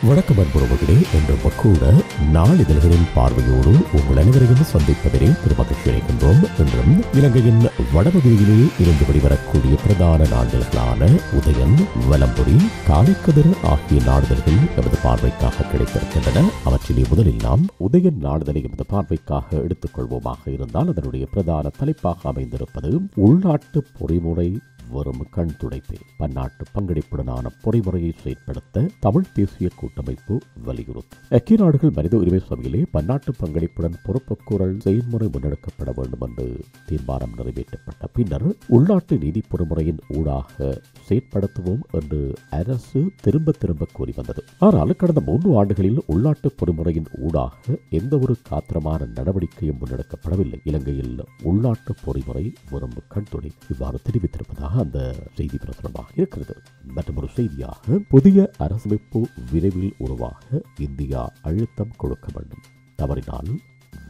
வணக்கம் அன்புறவுகளே, என்ற கூட நாளிதழ்களின் பார்வையோடு உங்கள் அனைவரையும் சந்திப்பதிலே பெருமகிழ்ச்சி அடைகின்றோம். என்றும் இலங்கையின் வடபகுதியிலே இருந்து வெளிவரக்கூடிய பிரதான நாளிதழ்களான உதயன், வலம்புரி, காலைக்கதிர் ஆகிய நாளிதழ்கள் எமது பார்வைக்காக கிடைத்திருக்கின்றன. அவற்றிலே முதலில் நாம் உதயன் நாளிதழை எமது பார்வைக்காக எடுத்துக் கொள்வோமாக இருந்தால் அதனுடைய பிரதான தலைப்பாக அமைந்திருப்பது உள்நாட்டு பொறிமுறை வரும் கண் துடைப்பே, பன்னாட்டு பங்கெடுப்புடனான பொறிமுறையை செயற்படுத்த தமிழ் தேசிய கூட்டமைப்பு வலியுறுத்தும். ஐக்கிய நாடுகள் மனித உரிமை சபையிலே பன்னாட்டு பங்கெடுப்புடன் பொறுப்புக்கூறல் செயல்முறை முன்னெடுக்கப்பட வேண்டும் என்று தீர்மானம் நிறைவேற்றப்பட்ட பின்னர் உள்நாட்டு நீதி பொறிமுறையின் ஊடாக செயற்படுத்துவோம் என்று அரசு திரும்ப திரும்ப கூறி வந்தது. ஆனால் கடந்த 3 ஆண்டுகளில் உள்நாட்டு பொறிமுறையின் ஊடாக எந்த ஒரு காத்திரமான நடவடிக்கையும் முன்னெடுக்கப்படவில்லை. இலங்கையில் உள்நாட்டு பொறிமுறை வரும் கண் துடை இவ்வாறு தெரிவித்திருப்பதாக அந்த செய்தி பிரசுரமாக இருக்கிறது. மற்றொரு செய்தியாக புதிய அரசமைப்பு விரைவில் உருவாக இந்தியா அழுத்தம் கொடுக்க வேண்டும், தவறினால்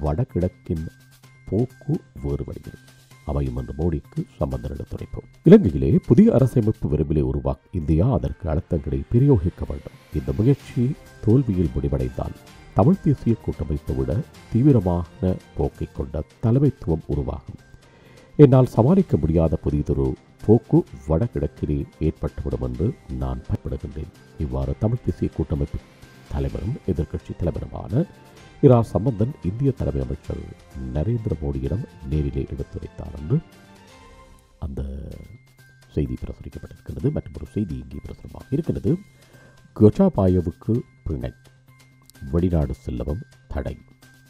வடகிழக்கின் போக்கு வேறுபடுகிறது அமையும் என்று மோடிக்கு சம்பந்தம் எடுத்துரைப்போம். இலங்கையிலே புதிய அரசமைப்பு விரைவிலே உருவாக்க இந்தியா அதற்கு அழுத்தங்களை பிரயோகிக்க வேண்டும். இந்த முயற்சி தோல்வியில் முடிவடைந்தால் தமிழ் தேசிய கூட்டமைப்பை விட தீவிரமான போக்கை கொண்ட தலைமைத்துவம் உருவாகும். என்னால் சமாளிக்க முடியாத புதியதொரு போக்கு வடகிழக்கிலே ஏற்பட்டுவிடும் என்று நான் பயப்படுகின்றேன். இவ்வாறு தமிழ் தேசிய கூட்டமைப்பு தலைவரும் எதிர்க்கட்சி தலைவருமான இரா சம்பந்தன் இந்திய தலைமை அமைச்சர் நரேந்திர மோடியிடம் நேரிலே எடுத்துரைத்தார் என்று அந்த செய்தி பிரசுரிக்கப்பட்டிருக்கிறது. மற்றொரு செய்தி இங்கே பிரசுரமாக இருக்கிறது. கோட்டாபாயவுக்கு பிணை, வெளிநாடு செல்லவும் தடை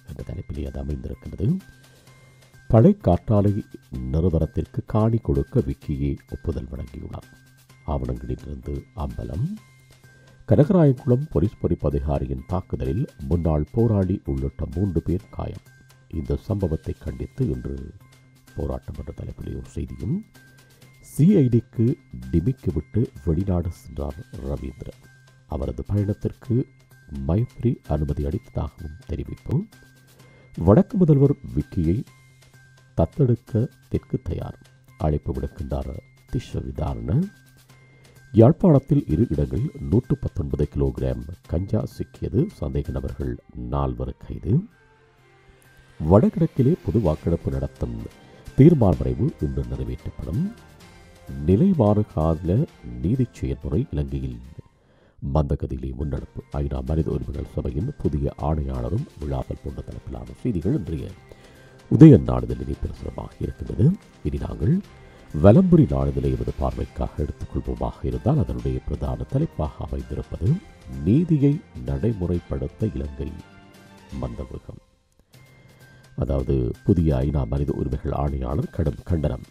என்ற தலைப்பிலே அது அமைந்திருக்கிறது. படை காற்றாலை நிறுவனத்திற்கு காணி கொடுக்க விக்கியே ஒப்புதல் வழங்கியுள்ளார். ஆவணங்களிலிருந்து அம்பலம். கனகராயங்குளம் போலீஸ் பொறிப்பு அதிகாரியின் தாக்குதலில் முன்னாள் போராளி உள்ளிட்ட 3 பேர் காயம். இந்த சம்பவத்தை கண்டித்து இன்று போராட்டம் என்ற தலைப்பிலே ஒரு செய்தியும். சிஐடிக்கு டிமிக்கு விட்டு வெளிநாடு சென்றார் ரவீந்திரன். அவரது பயணத்திற்கு மைத்ரி அனுமதி அளித்ததாகவும் தெரிவிப்பு. வடக்கு முதல்வர் விக்கியை தத்தெடுக்க தெற்கு தயார், அழைப்பு விடுக்கின்றார் திஷ விதாரண. யாழ்ப்பாணத்தில் 2 இடங்களில் 119 கிலோகிராம் கஞ்சா சிக்கியது, சந்தேக நபர்கள் 4 கைது. வடகிழக்கிலே பொது வாக்கெடுப்பு நடத்தும் தீர்மான வரைவு இன்று நிறைவேற்றப்படும். நிலைமாறுகால நீதி செயல்முறை இலங்கையில் மந்தகதியிலே முன்னெடுப்பு. ஐநா மனித உரிமைகள் சபையின் புதிய ஆணையாளரும் விழாக்கள் போன்ற தலைப்பிலான செய்திகள் இன்றைய உதயன் நாளிதழிலே பிரசுரமாக இருக்கின்றது. இனி நாங்கள் வலம்புரி நாளிதழை எமது பார்வைக்காக எடுத்துக்கொள்வோமாக இருந்தால் அதனுடைய பிரதான தலைப்பாக அமைந்திருப்பது நீதியை நடைமுறைப்படுத்த இலங்கை மந்தவேகம். அதாவது புதிய ஐநா மனித உரிமைகள் ஆணையாளர் கடும் கண்டனம்.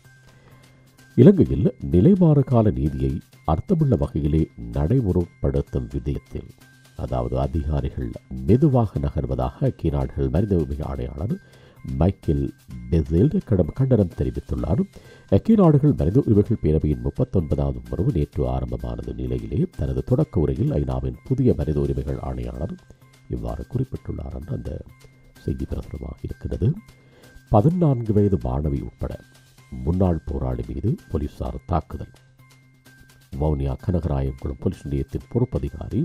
இலங்கையில் நிலைமாறுகால நீதியை அர்த்தமுள்ள வகையிலே நடைமுறைப்படுத்தும் விதயத்தில், அதாவது அதிகாரிகள் மெதுவாக நகர்வதாக ஐக்கிய நாடுகள் மனித உரிமை ஆணையாளர் மைக்கேல் பெசேல்ட் கடும் கண்டனம் தெரிவித்துள்ளார். ஐக்கிய நாடுகள் மனித உரிமைகள் பேரவையின் 39வது அமர்வு நேற்று ஆரம்பமானது நிலையிலே தனது தொடக்க உரையில் ஐநாவின் புதிய மனித உரிமைகள் ஆணையாளர் இவ்வாறு குறிப்பிட்டுள்ளார் என்று அந்த செய்தி பிரசுரமாக இருக்கிறது. 14 வயது மாணவி உட்பட முன்னாள் போராளி மீது போலீசார் தாக்குதல். வவுனியா கனகராயங்குளம் போலீஸ் நிலையத்தின் பொறுப்பதிகாரி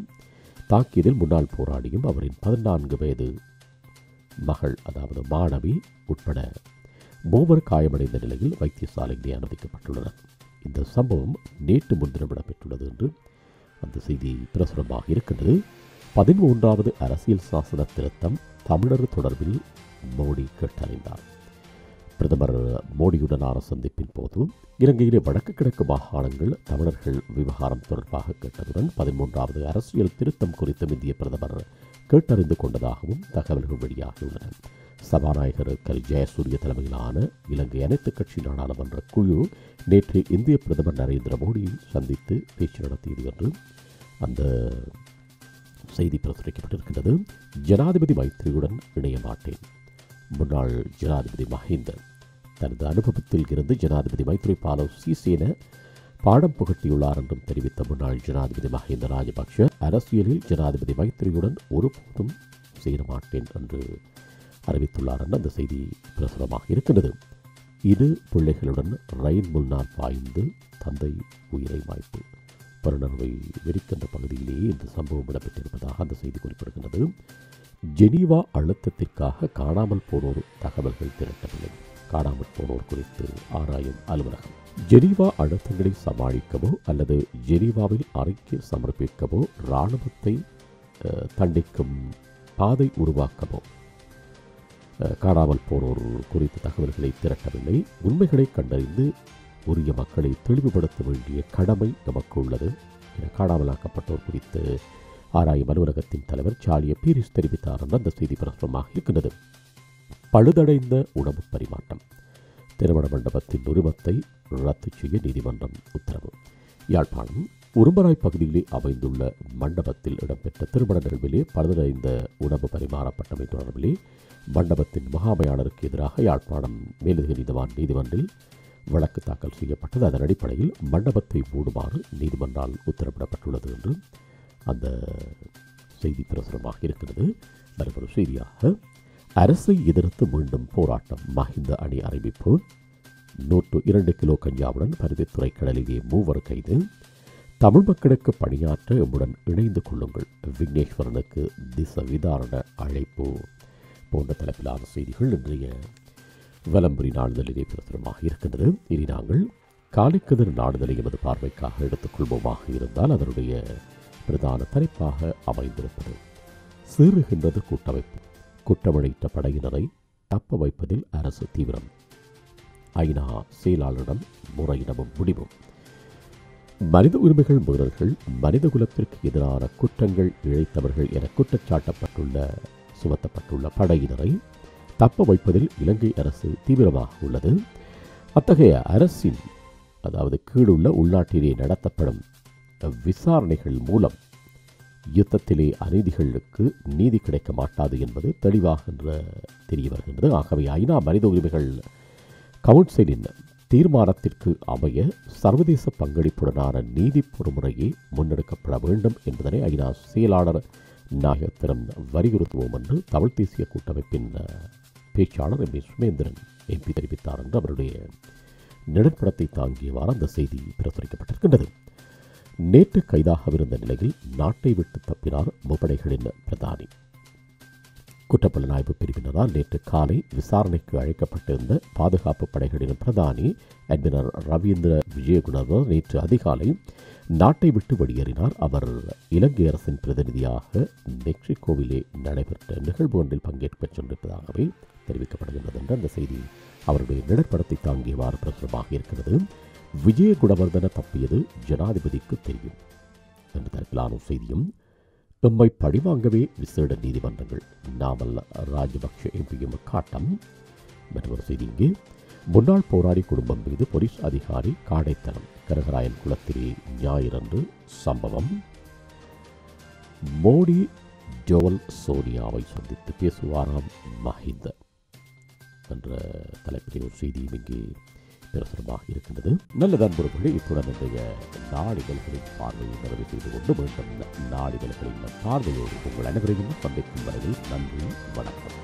தாக்கியதில் முன்னாள் போராளியும் அவரின் 14 வயது மகள் அதாவது மாணவி உட்பட 3 காயமடைந்த நிலையில் வைத்தியசாலையிலே அனுமதிக்கப்பட்டுள்ளனர். இந்த சம்பவம் நேற்று முன்தினம் இடம்பெற்றுள்ளது என்று அந்த செய்தி பிரசுரமாக இருக்கின்றது. 13வது அரசியல் சாசன திருத்தம் தமிழர் தொடர்பில் மோடி கேட்டறிந்தார். பிரதமர் மோடியுடனான சந்திப்பின் போது இலங்கையிலே வடக்கு கிழக்கு மாகாணங்கள் தமிழர்கள் விவகாரம் தொடர்பாக கேட்டதுடன் 13வது அரசியல் திருத்தம் குறித்தும் இந்திய பிரதமர் கேட்டறிந்து கொண்டதாகவும் தகவல்கள் வெளியாகியுள்ளன. சபாநாயகர் கல் ஜெயசூரிய தலைமையிலான இலங்கை அனைத்து கட்சி நாடாளுமன்ற குழு நேற்று இந்திய பிரதமர் நரேந்திர மோடியை சந்தித்து பேச்சு நடத்தியது என்று அந்த செய்தி பிரசுரிக்கப்பட்டிருக்கிறது. ஜனாதிபதி மைத்ரியுடன் இணைய மாட்டேன். முன்னாள் ஜனாதிபதி மஹிந்த தனது அனுபவத்தில் இருந்து ஜனாதிபதி மைத்ரிபால சிறிசேன பாடம் புகட்டியுள்ளார் என்றும் தெரிவித்த முன்னாள் ஜனாதிபதி மஹிந்த ராஜபக்ஷ அரசியலில் ஜனாதிபதி மைத்ரியுடன் ஒருபோதும் சேரமாட்டேன் என்று அறிவித்துள்ளார் என்று அந்த செய்தி பிரசுரமாக இருக்கிறது. இது பிள்ளைகளுடன் ரயில் முன்னால் பாய்ந்து தந்தை உயிரை மாய்ப்பு. பருணர்வை வெடிக்கின்ற பகுதியிலேயே இந்த சம்பவம் இடம்பெற்றிருப்பதாக அந்த செய்தி குறிப்பிடுகிறது. ஜெனீவா அழுத்தத்திற்காக காணாமல் போனோர் தகவல்கள் திரட்டவில்லை. காணாமல் போனோர் குறித்து ஆராயும் அலுவலகம். ஜெனீவா அழுத்தங்களை சமாளிக்கவோ அல்லது ஜெனீவாவில் அறிக்கை சமர்ப்பிக்கவோ இராணுவத்தை தண்டிக்கும் பாதை உருவாக்கவோ காணாமல் போனோர் குறித்த தகவல்களை திரட்டவில்லை. உண்மைகளை கண்டறிந்து உரிய மக்களை தெளிவுபடுத்த வேண்டிய கடமை நமக்கு உள்ளது என காணாமலாக்கப்பட்டோர் குறித்து ஆராயும் அலுவலகத்தின் தலைவர் சாலிய பீரிஸ் தெரிவித்தார் என்ற அந்த செய்தி பிரசுரமாக இருக்கின்றது. பழுதடைந்த உணவு பரிமாற்றம். திருமண மண்டபத்தின் உரிமத்தை ரத்து செய்ய நீதிமன்றம் உத்தரவு. யாழ்ப்பாணம் உரும்பராய் பகுதியிலே அமைந்துள்ள மண்டபத்தில் இடம்பெற்ற திருமண நிகழ்விலே பழுதடைந்த உணவு பரிமாறப்பட்டமை தொடர்பிலே மண்டபத்தின் முகாமையாளருக்கு எதிராக யாழ்ப்பாணம் மேலதிக நீதிவான் நீதிமன்றில் வழக்கு தாக்கல் செய்யப்பட்டது. அதன் அடிப்படையில் மண்டபத்தை மூடுமாறு நீதிமன்றால் உத்தரவிடப்பட்டுள்ளது என்று அந்த செய்தி பிரசுரமாக இருக்கிறது. மற்றொரு செய்தியாக அரசை எதிர்த்து மீண்டும் போராட்டம். மஹிந்த அணி அறிவிப்பு. 102 கிலோ கஞ்சாவுடன் பருத்தித்துறை கடலிலே 3 கைது. தமிழ் மக்களுக்கு பணியாற்ற எம்முடன் இணைந்து கொள்ளுங்கள். விக்னேஸ்வரனுக்கு திச விதாரண அழைப்பு போன்ற தலைப்பிலான செய்திகள் இன்றைய வலம்புரி நாளிதழிலே பிரசுரமாக இருக்கின்றது. இனி நாங்கள் காலைக்கதிர் நாளிதழை எமது பார்வைக்காக எடுத்துக்கொள்வோமாக இருந்தால் அதனுடைய பிரதான தலைப்பாக அமைந்திருப்பது சீறுகின்றது கூட்டமைப்பு. குற்றமளித்த படையினரை தப்ப வைப்பதில் அரசு தீவிரம். ஐநா செயலாளரிடம் முறையிடமும் முடிவும். மனித உரிமைகள் மீறல்கள் மனித குலத்திற்கு எதிரான குற்றங்கள் இழைத்தவர்கள் என சுமத்தப்பட்டுள்ள படையினரை தப்ப வைப்பதில் இலங்கை அரசு தீவிரமாக உள்ளது. அத்தகைய அரசின் கீழுள்ள உள்நாட்டிலே நடத்தப்படும் விசாரணைகள் மூலம் யுத்தத்திலே அநீதிகளுக்கு நீதி கிடைக்க மாட்டாது என்பது தெளிவாக தெரிய வருகின்றது. ஆகவே ஐநா மனித உரிமைகள் கவுன்சிலின் தீர்மானத்திற்கு அமைய சர்வதேச பங்களிப்புடனான நீதி பொறுமுறையை முன்னெடுக்கப்பட வேண்டும் என்பதனை ஐநா செயலாளர் நாயகத்திடம் வலியுறுத்துவோம் என்று தமிழ் தேசிய கூட்டமைப்பின் பேச்சாளர் எம். சுமேந்திரன் எம்பி தெரிவித்தார் என்று அவருடைய நிழற்படத்தை தாங்கியவாறு அந்த செய்தி பிரசுரிக்கப்பட்டிருக்கின்றது. நேற்று கைதாகவிருந்த நிலையில் நாட்டை விட்டு தப்பினார் முப்படைகளின் பிரதானி. குற்றப்புலனாய்வு பிரிவினரால் நேற்று காலை விசாரணைக்கு அழைக்கப்பட்டிருந்த பாதுகாப்பு படைகளின் பிரதானி அட்மிரல் ரவீந்திர விஜயகுணர் நேற்று அதிகாலை நாட்டை விட்டு வெளியேறினார். அவர் இலங்கை அரசின் பிரதிநிதியாக மெக்சிகோவிலே நடைபெற்ற நிகழ்வு ஒன்றில் பங்கேற்கச் சென்றிருப்பதாகவே தெரிவிக்கப்படுகின்றது என்ற அந்த செய்தி அவருடைய நிழற்படத்தை தாங்கியவாறு பிரசுரமாக இருக்கிறது. விஜயகுணவர்தன தப்பியது ஜனாதிபதிக்கு தெரியும் என்ற தரப்பிலான செய்தியும் எம்மை பழிவாங்கவே விசேட நீதிமன்றங்கள். நாமல் ராஜபக்ஷ எம்பியும் காட்டம். மற்றொரு செய்தி இங்கே முன்னாள் போராடி குடும்பம் மீது போலீஸ் அதிகாரி காடைத்தனம். கரகராயன் குளத்திலே ஞாயிறன்று சம்பவம். மோடி ஜோவல் சோனியாவை சந்தித்து பேசுவாராம் மஹிந்த என்ற தலைப்பிலே ஒரு செய்தியும் இங்கே பிரசுரமாக இருக்கின்றது. நல்ல நண்பர்களே, இத்துடன் இன்றைய நாளிதழ்களின் பார்வையை நிறைவு செய்து கொண்டு மீண்டும் நாளிதழ்களின் பார்வையோடு உங்கள் அனைவரையும் சந்திக்கும் வரையில் நன்றி, வணக்கம்.